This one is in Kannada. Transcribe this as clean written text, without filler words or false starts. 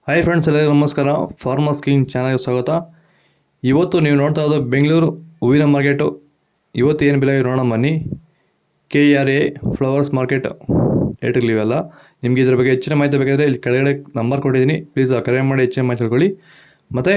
ಹಾಯ್ ಫ್ರೆಂಡ್ಸ್, ಎಲ್ಲರಿಗೂ ನಮಸ್ಕಾರ. ಫಾರ್ಮರ್ಸ್ ಕಿಂಗ್ ಚಾನಲ್ಗೆ ಸ್ವಾಗತ. ಇವತ್ತು ನೀವು ನೋಡ್ತಾ ಇರೋದು ಬೆಂಗಳೂರು ಹೂವಿನ ಮಾರ್ಕೆಟು. ಇವತ್ತು ಏನು ಬೆಲೆ ನೋಡೋಣ ಬನ್ನಿ. KRA ಫ್ಲವರ್ಸ್ ಮಾರ್ಕೆಟ್ ರೇಟ್ಗಳಿವೆಲ್ಲ. ನಿಮಗೆ ಇದ್ರ ಬಗ್ಗೆ ಹೆಚ್ಚಿನ ಮಾಹಿತಿ ಬೇಕಾದರೆ ಇಲ್ಲಿ ಕೆಳಗಡೆ ನಂಬರ್ ಕೊಟ್ಟಿದ್ದೀನಿ, ಪ್ಲೀಸ್ ಕರೆ ಮಾಡಿ ಹೆಚ್ಚಿನ ಮಾಹಿತಿ ತಿಳ್ಕೊಳ್ಳಿ. ಮತ್ತು